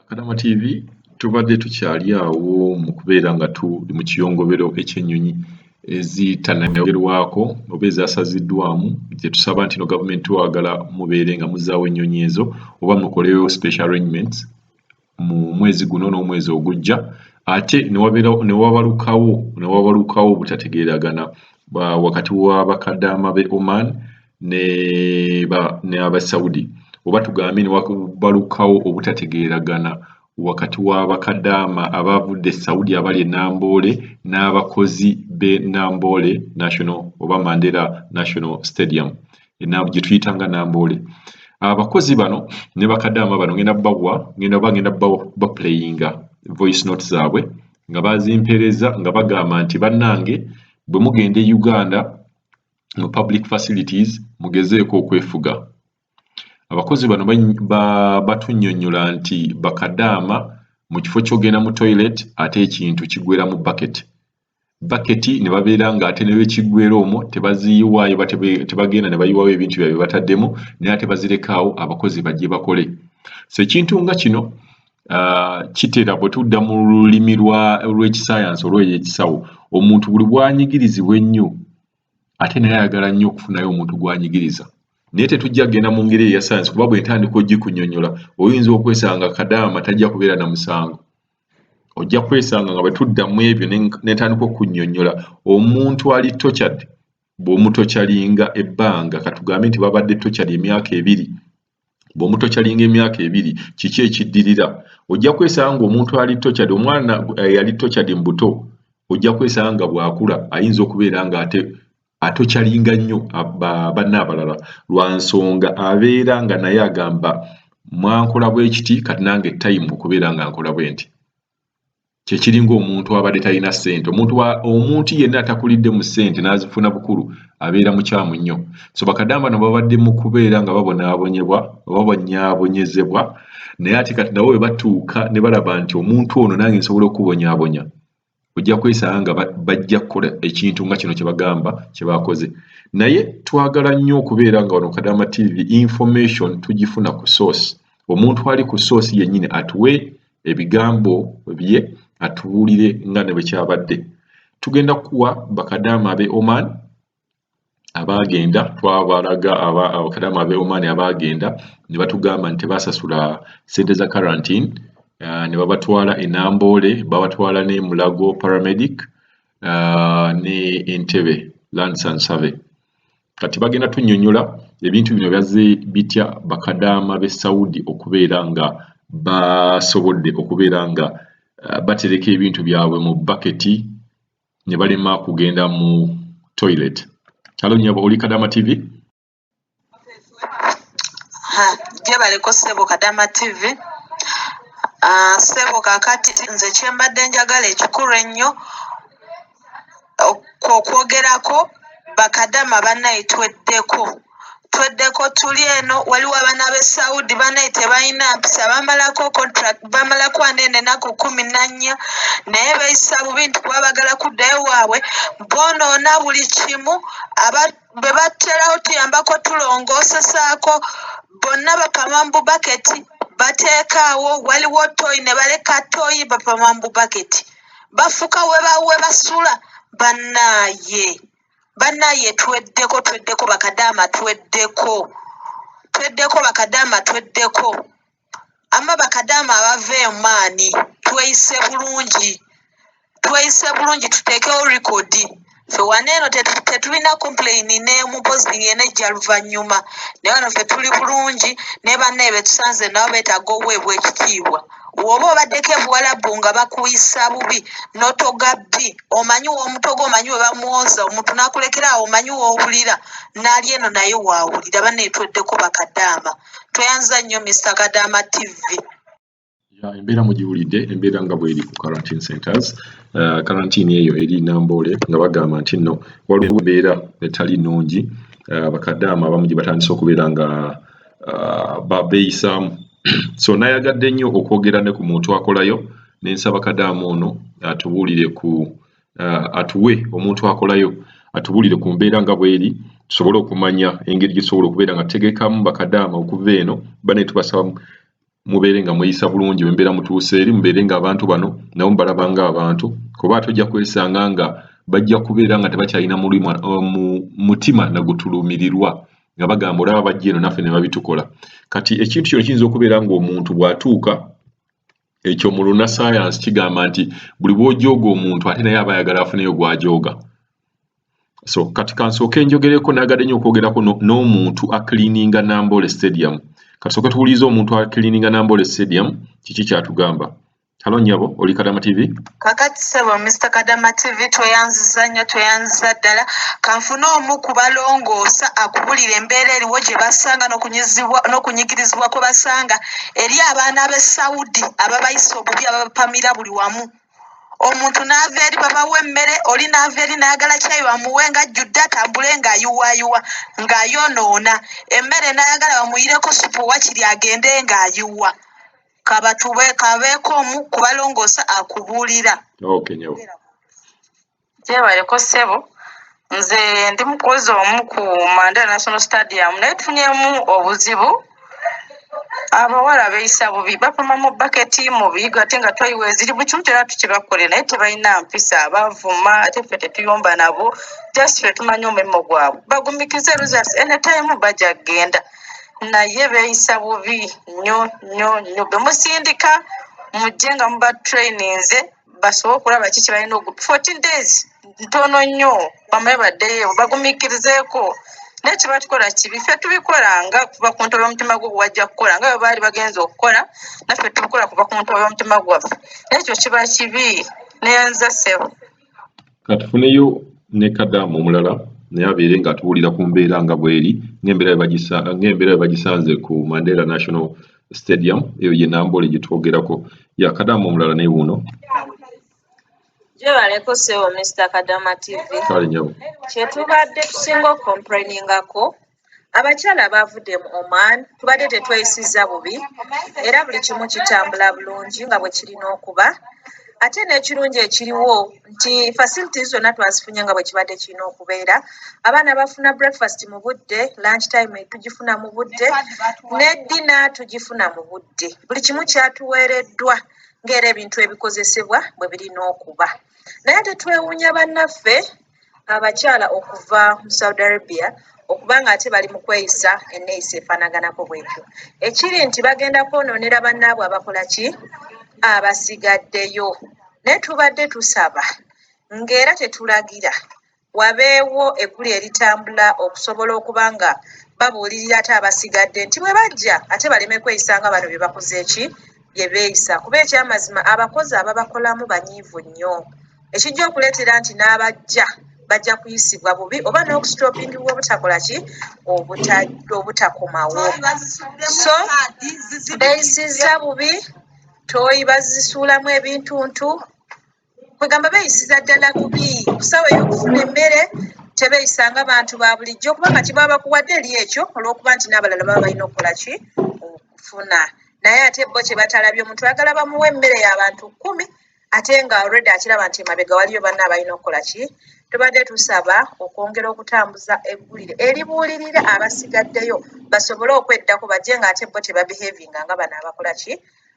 Kadama TV tubadde tukyali awo mu kubeera nga tuli mu kiyongobero ekyennyonyi ezitanayogerwako oba ezasaziddwamu gye tusaba nti no gavumenti twagala mubeere nga muzzaawo ennyonyi ezo oba mukoleyo special arrangements mu mwezi guno n'omwezi ogujja ate ne wabalukawo obutategeeragana wakati w'abakadaama b'e Oman ne aba Saudi oba tugambe ne wabalukawo obutategeeragana wakati w'abakadaama abavudde e Saudi abali e Namboole n'abakozi b'e Namboole National oba Mandela National Stadium gye tuyitanga Namboole. Abakozi bano ne bakadaama bano ngenda baplayinga voice note zaabwe nga bazimpeereza nga bagamba nti bannange bwe mugenda e Uganda mu public facilities mugezeeko okwefuga. Abakozi bano batunnyonnyola nti bakadaama mu kifo ky'ogenda mu toilet ate ekintu kigwera mu baketi ne babeera nga ate ne bekiggwera omwo tebaziyiwaayo tebagenda ne bayiwawo ebintu byabwe bataddemu naye ate bazireka awo abakozi bajje bakole. So ekintu nga kino kitera bwe tudda mu lulimi lw'ekisayansi olw'ekisawo omuntu buli bw'anyigirizibwa ennyo ate naye ayagala nnyo okufunayo omuntu gw'anyigiriza. Naye tetujja kugenda mu ngeri eya science kuba bwe ntandika ogikunnyonnyola oyinza okwesanga kadaama tajja kubeera na musango. Ojja kwesanga nga bwe tudda mu ebyo ne ntandika okunnyonnyola omuntu ali tortured bw'omutokyalinga ebbanga katugambe nti babadde tortured emyaka 2 bw'omutokyalinga emyaka 2 kiki ekiddirira ojja kwesanga omuntu ali tortured omwana yali tortured mu buto ojja kwesanga bw'akula ayinza okubeera nga ate atokyalinga nnyo banne abalala lwa nsonga abeera nga naye agamba mwankola bwe kiti kati nange time okubeera nga nkola bwe nti kyekiringa omuntu abadde talina ssente omuntu yenna atakulidde mu ssente n'azifuna bukulu abeera mukyamu nnyo. So bakadaama bano babadde mu kubeera nga babonyaabonyezebwa naye ate kati nabo bwe batuuka ne balaba nti omuntu ono nange nsobola okubonyaabonya ojja kwesanga nga bajja kukola ekintu nga kino kye bagamba kye bakoze. Naye twagala nnyo okubeera nga wano Kadama TV information tugifuna ku source. Omuntu ali ku source yennyini atuwe ebigambo bye atuwulire nga ne bwe kyabadde. Tugenda kuwa bakadaama ab'e Oman abaagenda twabalaga abakadaama ab'e Oman abaagenda ne batugamba nti tebasasula ssente za quarantine ne babatwala e Namboole babatwala ne Mulago paramedic ne Entebbe Lands and Survey. Kati bagenda tunnyonnyola ebintu bino byazze bitya bakadaama b'e Saudi okubeera nga basobodde okubeera nga batereka ebintu byabwe mu baketi ne balema kugenda mu toilet. Halo nnyabo oli Kadama TV? Gyebaleko ssebo Kadama TV. Ssebo kaakati nze kyembadde njagala ekikulu ennyo okwogerako bakadaama bannaye tweddeko tuli eno waliwo abaana b'e Saudi bannaye tebalina mpisa bamalako contract bamalako ennaku 14 naye beeyisa bubi nti kuba bagala kuddayo waabwe boonoona buli kimu be baterawo tuyambako tulongoosesaako bonna bapama mu baketi bateekaawo waliwo toyi ne baleka toyi bapama mu baketi bafuka we basula bannaye tweddeko bakadaama tweddeko bakadaama tweddeko ama bakadaama abava emaani tweyise bulungi tuteekewo rekodi ffe waneeno tetulina complain n'emu mpozi yena ejja luvannyuma naye wano ffe tuli bulungi ne bannaye betusanze nabo beetaaga oweebwa ekitiibwa woba obaddeko ebuwalabu nga bakuyisa bubi n'otogabbi omanyi w'omutogo omanyi we bamuwoza omuntu n'akulekera awo omanyi w'owulira n'ali eno naye waawulira bannaye tweddeko bakadaama tweyanza nnyo Mr. Kadama TV. Embeera mugiwulidde embeera nga bweri ku quarantine centers. Quarantine eyo eri Namboole nga bagamba nti nno waliwo embeera etali nnungi bakadaama abamu gye batandise okubeera nga beeyisaamu. So nayagadde nnyo okwogera ne ku muntu akolayo n'ensaba kadaama ono atuwe omuntu akolayo atubuulire ku mbeera nga bweri tusobole okumanya engeri gye tusobola okubeera nga tutegekamu bakadaama okuva eno banne tubasaba mubeere nga mweyisa bulungi bwe mutuuse eri mubeere nga abantu bano nabo mubalaba nga abantu kuba tojja kwesanga nga bajja kubeera nga tebakyalina mutima nagutulumirirwa nga bagamba olaba bajja eno naffe ne babitukola kati ekintu kino kiyinza okubeera ng'omuntu bw'atuuka ekyo mu lunnassaayansi kigamba nti buli bw'ojooga omuntu ate naye aba ayagala afuneyo gw'ajooga so kati kansooke njogereko nayagadde nnyo okwogerako n'omuntu akiliininga Namboole Stadium kasooke tuwulize omuntu akiliininga Namboole Stadium kiki kyatugamba. Halo Nyabo, oli Kadama TV? Kakati sebo Mr. Kadama TV tweyanziza nnyo tweyanziza ddala kanfuna omu ku balongoosa akubulira embeera eriwo gye basanga n'okunyigirizibwa kwe basanga eri abaana b'e Saudi ababayisa obubi ababapamira buli wamu. Omuntu n'ava eri babawa emmere oli n'ava eri n'ayagala cyayi bamuwe nga ajjudde atambule ng'ayuwayuwa ng'ayonoona emmere n'ayagala bamuyireko supu wakiri agende ng'ayuwa. Kabeeko omu ku balongoosa akubuulira. Okay, Nyabo. Gyebaleko ssebo nze ndi mukozi omu ku Mandela National Stadium naye tufunyeemu obuzibu abawala beeyisa bubi bapama mu baketi mu biyigo ate nga twayiwa ziri buli kimu kyonna tukibakolera naye tebalina mpisa bavuma ate ffe tetuyomba nabo just ffe tumanya omulimu gwabwe bagumikize results anytime bajja kgenda naye beeyisa bubi nnyo bemusindika mujje nga muba traininze basobole okulaba kiki balina 14 days ntono nnyo bamaye baddeyo bagumikirizeeko naye kyebatukola kibi ffe tubikola nga kuva ku ntobo y'omutima gwo wajja kukola nga bwe baali bagenza okukola naffe tubikola kuva ku ntobo y'omutima gwaffe naye ekyo kiba kibi neyanza ssebo katufuneyo ne Kadamu omulala naye abeere nga atuwulira ku mbeera nga bweri ng'embeera bwe bagisanze ku Mandela National Stadium eyo ye Namboole gye twogerako ya Kadamu omulala naye wuno. Gyebaleko ssebo Mr. Kadama TV. Kale Nyabo. Kyetubadde tusinga okomplainingako abakyala abavudde mu Oman tubadde tetweyisizza bubi era buli kimu kitambula bulungi nga bwe kirina okuba ate n'ekirungi ekiriwo nti facilities zonna twazifunye nga bwe kibadde kirina okubeera abaana bafuna breakfast mu budde lunch time tugifuna mu budde ne dina tugifuna mu budde buli kimu kyatuweereddwa ng'era ebintu ebikozesebwa bwe birina okuba naye tetwewuunya bannaffe abakyala okuva mu Saudi Arabia okuba nga ate bali mu kweyisa enneeyisa efaanaganako bwetyo ekiri nti bagenda kwonoonera bannaabwe abakola ki abasigaddeyo naye tubadde tusaba ng'era tetulagira wabeewo eggulu eritambula okusobola okuba nga babuulirira ate abasigadde nti bwe bajja ate baleme kweyisa nga bano bye bakoze eki bye beeyisa kuba ekyamazima abakozi ababakolamu banyiivu nnyo ekijja okuleetera nti n'abajja bajja kuyisibwa bubi oba n'okusitopingibwa obutakola ki obutakomawo so beeyisizza bubi tooyi bazisuulamu ebintuntu kwegamba beeyisiza ddala bubi kusawa ey'okufuna emmere tebeeyisanga bantu ba bulijjo kubanga kibaba bakuwadde eri ekyo olw'okuba nti n'abalala baba balina okukola ki okufuna naye ate bo kye batalabye omuntu ayagala bamuwa emmere y'abantu 10 ate nga already akiraba nti emabega waliyo banna abalina okukola ki tubadde tusaba okwongera okutambuza eggulire eribuulirira abasigaddeyo basobole okweddako bajje nga ate bo tebabehavinga nga bano abakola ki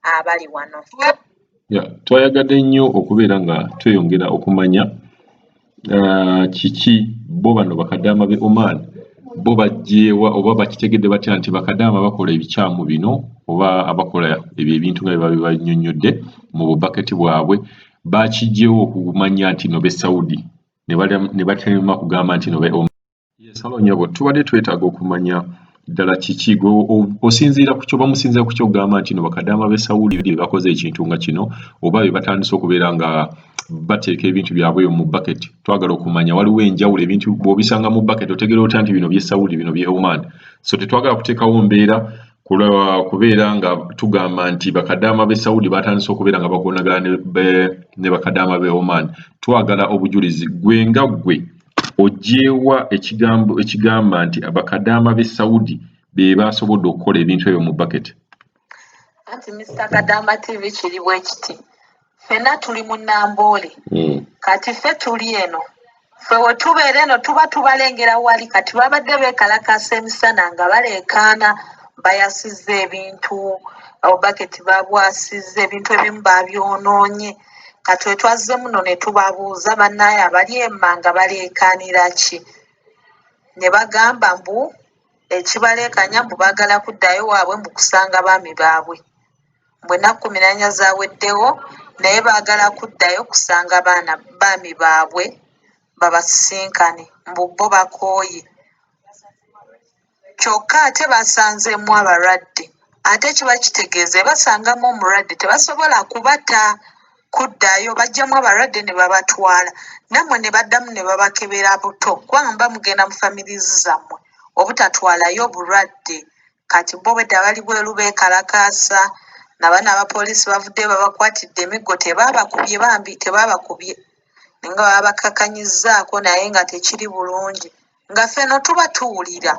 abali wano. Twayagadde nnyo okubeera nga tweyongera okumanya kiki bo bano bakadaama be Oman bo bajjeewa oba bakitegedde batya nti bakadaama bakola ebikyamu bino oba abakola ebyo ebintu nga bye bannyonnyodde mu bubaketi bwabwe bakijjeewo okumanya nti no be Saudi ne batema kugamba nti no be Oman. Salo Nyabo tubadde twetaaga okumanya ddala kiki gwe osinziira ku kyo bamusinziira ku kyo okugamba nti no bakadaama be Saudi bye bakoze ekintu nga kino oba bye batandise okubeera nga bateeka ebintu byabwe mu bucket twagala okumanya waliwo enjawulo ebintu bw'obisanga mu bucket otegeera otya nti bino bye Saudi bino bye Oman so tetwagala kuteekawo mbeera kubeera nga tugamba nti bakadaama be Saudi batandise okubeera nga bagonagala ne bakadaama be Oman twagala obujulizi gwe nga gwe ogyewa ekigamba nti abakadaama be Saudi be basobodde okukola ebintu ebyo mu bucket. Anti Mr. Kadama TV kiri bwe kiti ffenna tuli mu Namboole kati ffe tuli eno ffe we tubeera eno tuba tubalengera wali kati babadde beekalakasa emisana nga baleekaana bayasizza ebintu Obaketi babwasizza ebintu ebimu babyonoonye kati we twazze muno ne tubabuuza bannaye abali emmanga baleekaanira ki ne bagamba mbu ekibaleekanya mbu baagala kuddayo waabwe mbu kusanga baami baabwe mbwe ennaku 14 zaaweddewo naye baagala kuddayo kusanga baami baabwe babasisinkane mbu bo bakooye kyokka ate basanzeemu abalwadde ate kiba kitegeeza basangamu omulwadde tebasobola kubata kuddayo bajjamu abalwadde ne babatwala nammwe ne baddamu ne babakebera buto kubanga mugenda mu famirizi zammwe obutatwalayo bulwadde kati bo bwedda bali bweru beekalakaasa nabana abapoliisi bavudde babakwatidde emiggo tebaabakubye bambi tebaabakubye nga babakakanyizzaako naye nga tekiri bulungi nga ffeno tuba tuwulira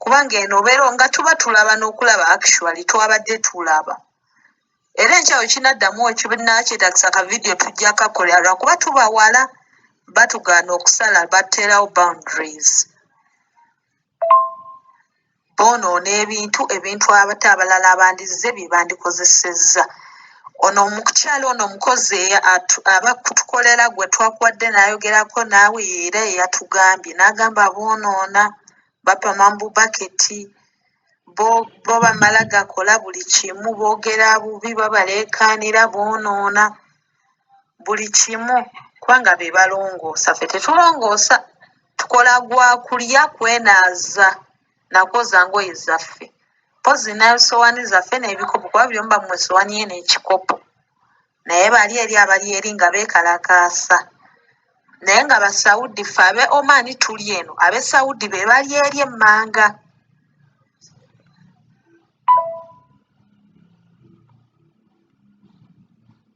kubanga eno obeera nga tuba tulaba n'okulaba actually twabadde tulaba era enkyawe kinaddamu ekinakyetagisa ka vidiyo tujja kakolera lwakuba tubawala batugaana okusala bateerawo boundaries boonoona ebintu abate abalala abandizze bye bandikozesezza ono omukyalo ono omukozi aba kutukolera gwe twakuwadde n'ayogerako naawe era eyatugambye n'agamba boonoona bapama mu Bubaketi bo bamala gakola buli kimu boogera bubi babaleekaanira boonoona buli kimu kubanga be balongoosa ffe tetulongoosa tukola gwa kulya kwenaaza nakoza ngoye zaffe pozi n'esowaani zaffe n'ebikopo kuba byomba mmwe essowaani ye n'ekikopo naye bali eri nga beekalakaasa naye nga basawudi ffe abe Oman tuli eno ab'esawudi be bali eri emmanga